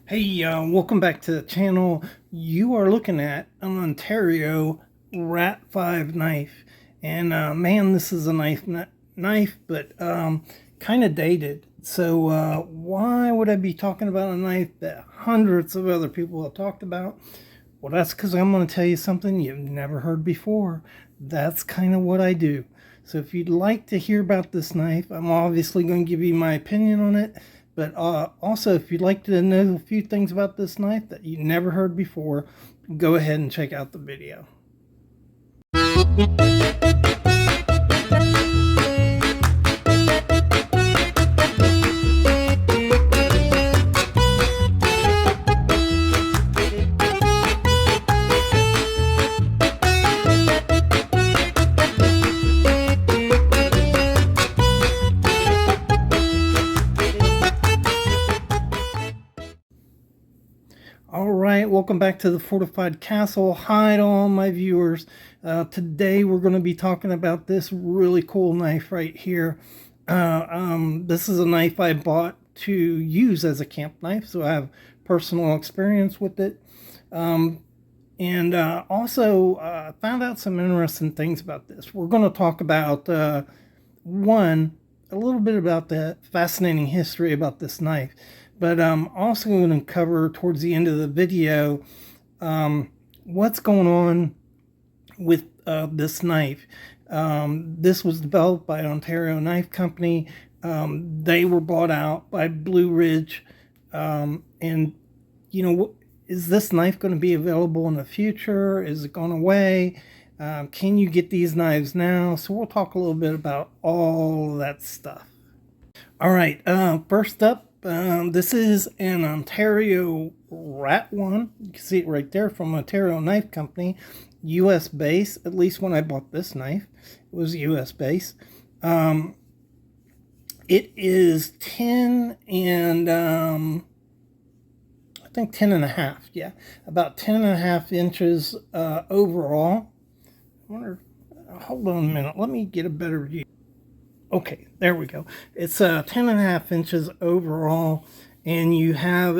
Hey, welcome back to the channel. You are looking at an Ontario Rat-5 knife. And man, this is a knife, but kind of dated. So why would I be talking about a knife that hundreds of other people have talked about? Well, that's because I'm going to tell you something you've never heard before. That's kind of what I do. So if you'd like to hear about this knife, I'm obviously going to give you my opinion on it. But also, if you'd like to know a few things about this knife that you never heard before, go ahead and check out the video. Alright, welcome back to the Fortified Castle. Hi to all my viewers. Today we're going to be talking about this really cool knife right here. This is a knife I bought to use as a camp knife, so I have personal experience with it. And also found out some interesting things about this. We're going to talk about, a little bit about the fascinating history about this knife. But I'm also going to cover towards the end of the video what's going on with this knife. This was developed by Ontario Knife Company. They were bought out by Blue Ridge. And, you know, is this knife going to be available in the future? Is it going away? Can you get these knives now? So we'll talk a little bit about all that stuff. All right, first up, this is an Ontario Rat-1. You can see it right there from Ontario Knife Company, U.S. base. At least when I bought this knife, it was U.S. base. It is 10 and I think 10 and a half. Yeah, about 10 and a half inches overall. I wonder. Hold on a minute. Let me get a better view. Okay, there we go. It's 10 and a half inches overall, and you have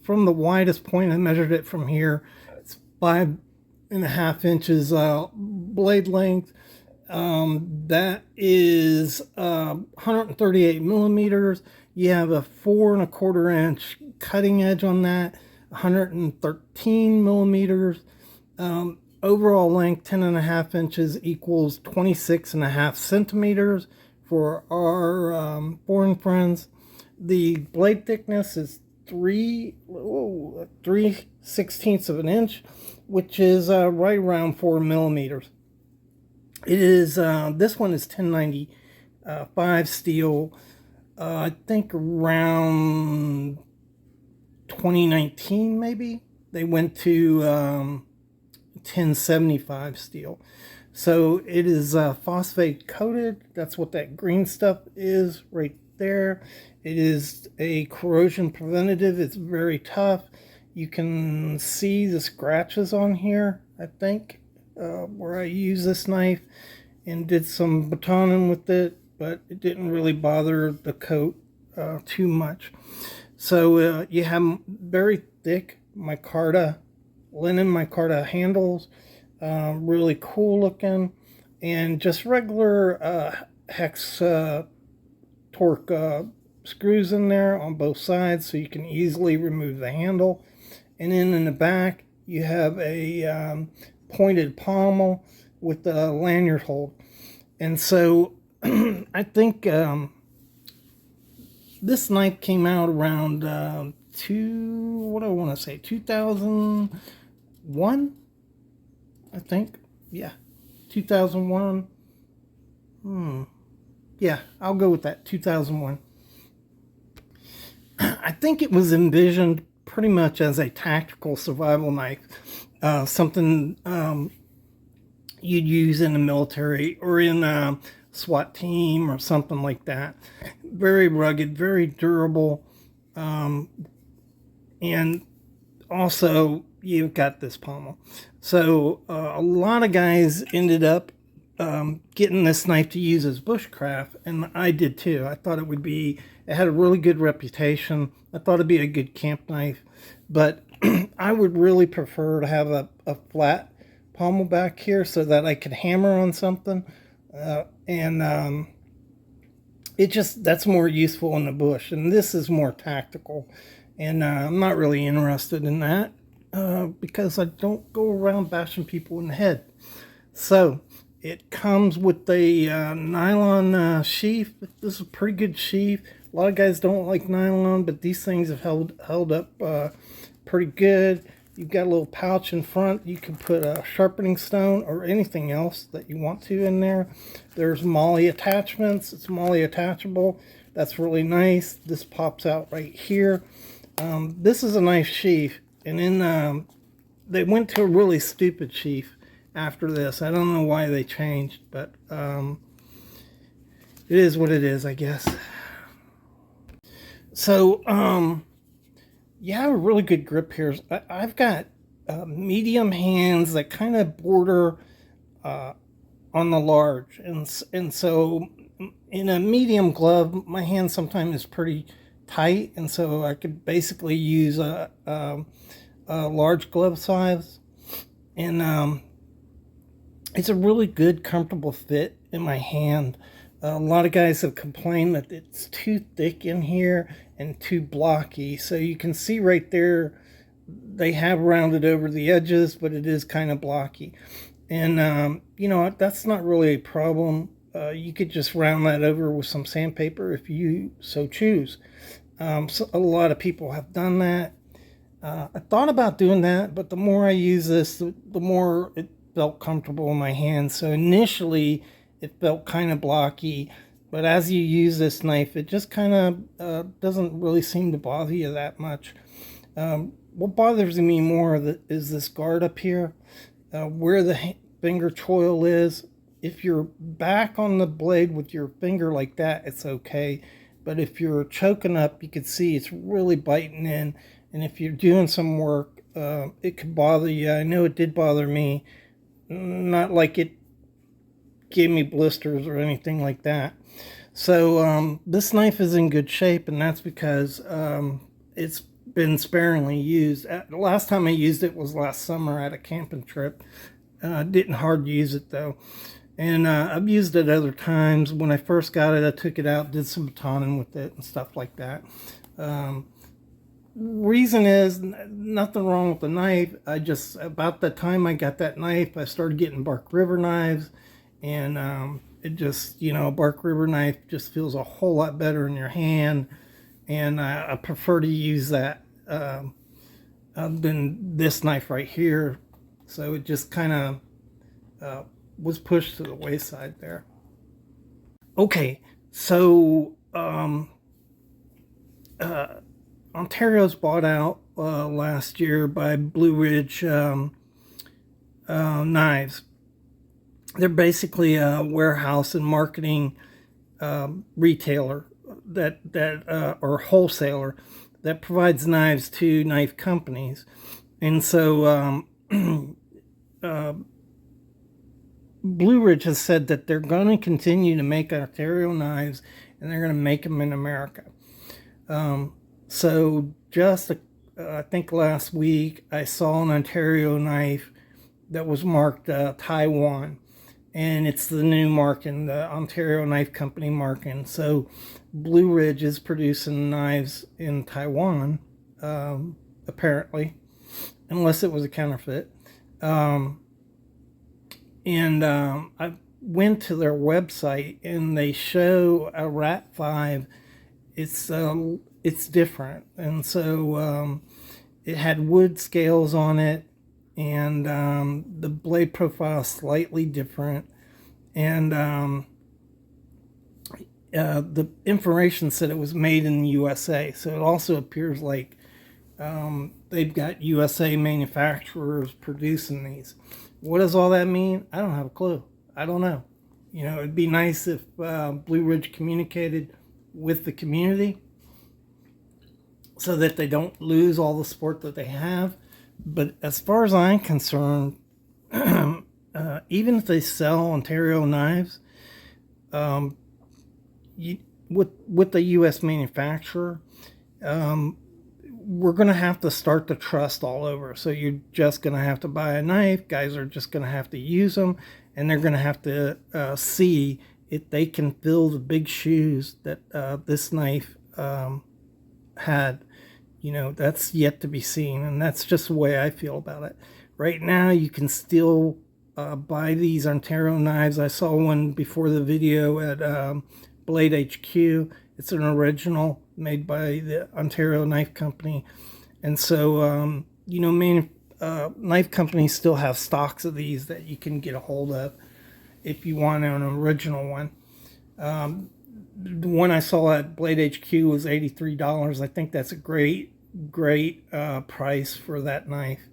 from the widest point, I measured it from here, it's 5.5 inches blade length. That is 138 millimeters. You have a 4.25 inch cutting edge on that, 113 millimeters. Overall length, 10 and a half inches equals 26.5 centimeters. For our foreign friends, the blade thickness is 3/16 of an inch, which is right around 4 millimeters. It is this one is 1095 steel. I think around 2019 maybe they went to 1075 steel. So it is phosphate coated. That's what that green stuff is right there. It is a corrosion preventative. It's very tough. You can see the scratches on here, I think, where I used this knife and did some batoning with it, but it didn't really bother the coat too much. So you have very thick micarta, linen micarta handles. Really cool looking, and just regular hex torque screws in there on both sides, so you can easily remove the handle. And then in the back you have a pointed pommel with a lanyard hold. And so I think this knife came out around 2001, I think. Yeah, 2001. Yeah, I'll go with that, 2001. I think it was envisioned pretty much as a tactical survival knife, something you'd use in the military or in a SWAT team or something like that. Very rugged, very durable, and also you've got this pommel. So a lot of guys ended up getting this knife to use as bushcraft, and I did too. I thought it had a really good reputation. I thought it'd be a good camp knife, but I would really prefer to have a flat pommel back here so that I could hammer on something, and that's more useful in the bush, and this is more tactical, and I'm not really interested in that because I don't go around bashing people in the head. So it comes with a nylon sheath. This is a pretty good sheath. A lot of guys don't like nylon, but these things have held up pretty good. You've got a little pouch in front. You can put a sharpening stone or anything else that you want to in there. There's MOLLE attachments. It's MOLLE attachable. That's really nice. This pops out right here. This is a nice sheath. And then they went to a really stupid sheath after this. I don't know why they changed, but it is what it is, I guess. So, you have a really good grip here. I've got medium hands that kind of border on the large, and so in a medium glove, my hand sometimes is pretty tight, and so I could basically use a large glove size, and it's a really good, comfortable fit in my hand. A lot of guys have complained that it's too thick in here and too blocky. So you can see right there, they have rounded over the edges, but it is kind of blocky. And, you know, that's not really a problem. You could just round that over with some sandpaper if you so choose. So a lot of people have done that. I thought about doing that, but the more I use this, the more it felt comfortable in my hands. So initially, it felt kind of blocky, but as you use this knife, it just kind of doesn't really seem to bother you that much. What bothers me more is this guard up here, where the finger choil is. If you're back on the blade with your finger like that, it's okay. But if you're choking up, you can see it's really biting in. And if you're doing some work, it could bother you. I know it did bother me. Not like it gave me blisters or anything like that. So this knife is in good shape, and that's because it's been sparingly used. The last time I used it was last summer at a camping trip. Didn't hard use it though, and I've used it other times. When I first got it, I took it out, did some batoning with it and stuff like that. Reason is nothing wrong with the knife. About the time I got that knife, I started getting Bark River knives. And it just, you know, a Bark River knife just feels a whole lot better in your hand. And I prefer to use that than this knife right here. So it just kind of was pushed to the wayside there. Okay, so Ontario's bought out last year by Blue Ridge Knives. They're basically a warehouse and marketing retailer or wholesaler that provides knives to knife companies. And so Blue Ridge has said that they're going to continue to make Ontario knives, and they're going to make them in America. So just I think last week I saw an Ontario knife that was marked Taiwan. And it's the new marking, the Ontario Knife Company marking. So Blue Ridge is producing knives in Taiwan, apparently, unless it was a counterfeit. I went to their website and they show a Rat-5. It's different, and so it had wood scales on it. And the blade profile is slightly different, and the information said it was made in the USA, so it also appears like they've got USA manufacturers producing these. What does all that mean? I don't have a clue. I don't know. You know, it'd be nice if Blue Ridge communicated with the community so that they don't lose all the support that they have. But as far as I'm concerned, even if they sell Ontario knives, um, with the U.S. manufacturer, we're going to have to start the trust all over. So you're just going to have to buy a knife. Guys are just going to have to use them, and they're going to have to see if they can fill the big shoes that this knife had. You know, that's yet to be seen, and that's just the way I feel about it. Right now, you can still buy these Ontario knives. I saw one before the video at Blade HQ. It's an original made by the Ontario Knife Company. And so, you know, knife companies still have stocks of these that you can get a hold of if you want an original one. The one I saw at Blade HQ was $83. I think that's a great price for that knife.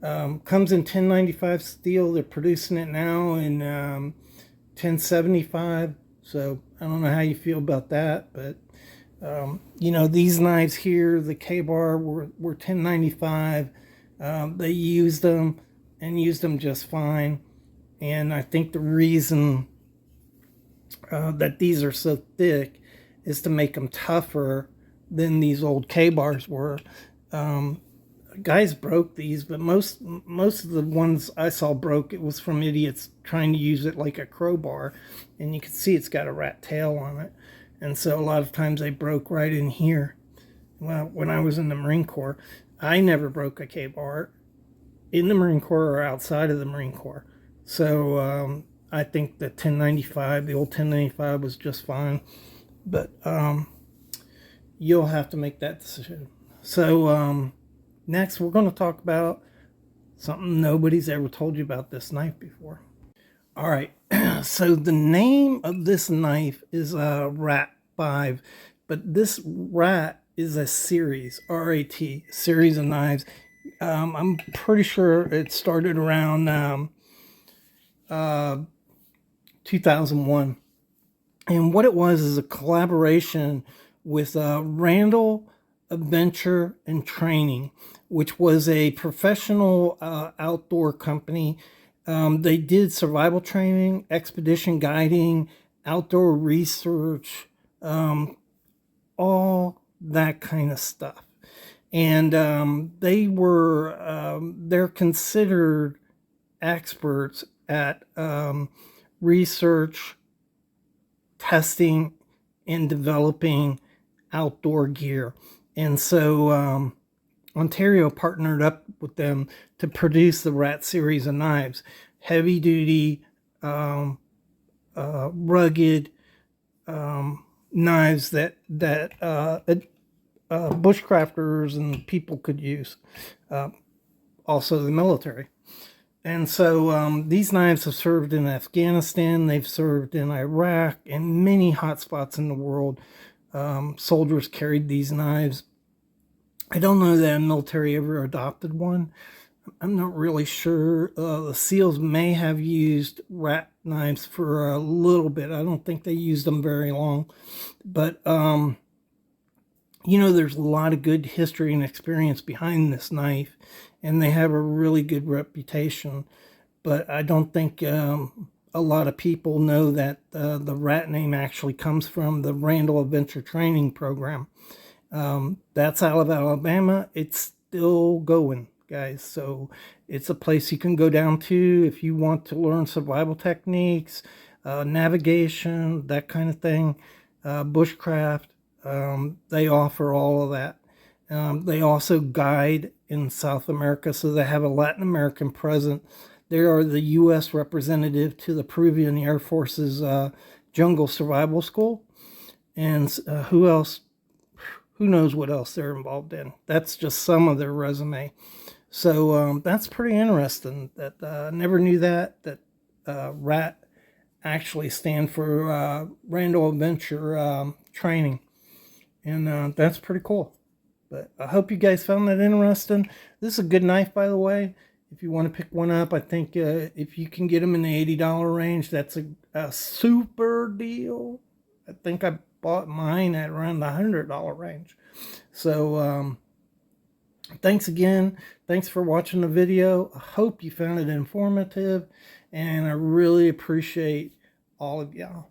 Comes in 1095 steel. They're producing it now in 1075. So I don't know how you feel about that, but you know, these knives here, the K-bar, were 1095. They used them and used them just fine. And I think the reason that these are so thick is to make them tougher than these old K-bars were. Guys broke these, but most of the ones I saw broke, it was from idiots trying to use it like a crowbar, and you can see it's got a rat tail on it, and so a lot of times they broke right in here. Well, when I was in the Marine Corps, I never broke a K-bar in the Marine Corps or outside of the Marine Corps. So I think the 1095, the old 1095, was just fine, but you'll have to make that decision. So next, we're going to talk about something nobody's ever told you about this knife before. All right, so the name of this knife is Rat-5, but this Rat is a series, R-A-T, series of knives. I'm pretty sure it started around 2001. And what it was is a collaboration with Randall Adventure and Training, which was a professional outdoor company. They did survival training, expedition guiding, outdoor research, all that kind of stuff. And they're considered experts at research, testing, and developing outdoor gear. And so Ontario partnered up with them to produce the Rat series of knives. Heavy duty, rugged knives that bushcrafters and people could use. Also the military. And so these knives have served in Afghanistan, they've served in Iraq, and many hot spots in the world. Soldiers carried these knives. I don't know that the military ever adopted one. I'm not really sure. The SEALs may have used Rat knives for a little bit. I don't think they used them very long. But, you know, there's a lot of good history and experience behind this knife, and they have a really good reputation. But I don't think a lot of people know that the Rat name actually comes from the Randall Adventure Training Program. That's out of Alabama. It's still going, guys. So it's a place you can go down to if you want to learn survival techniques, navigation, that kind of thing, bushcraft. They offer all of that. They also guide in South America, so they have a Latin American presence. They are the U.S. representative to the Peruvian Air Force's Jungle Survival School. And who else? Who knows what else they're involved in? That's just some of their resume. So that's pretty interesting. That I never knew that RAT actually stand for Randall Adventure Training. And that's pretty cool. But I hope you guys found that interesting. This is a good knife, by the way. If you want to pick one up, I think if you can get them in the $80 range, that's a super deal. I think I bought mine at around the $100 range. So thanks again. Thanks for watching the video. I hope you found it informative. and I really appreciate all of y'all.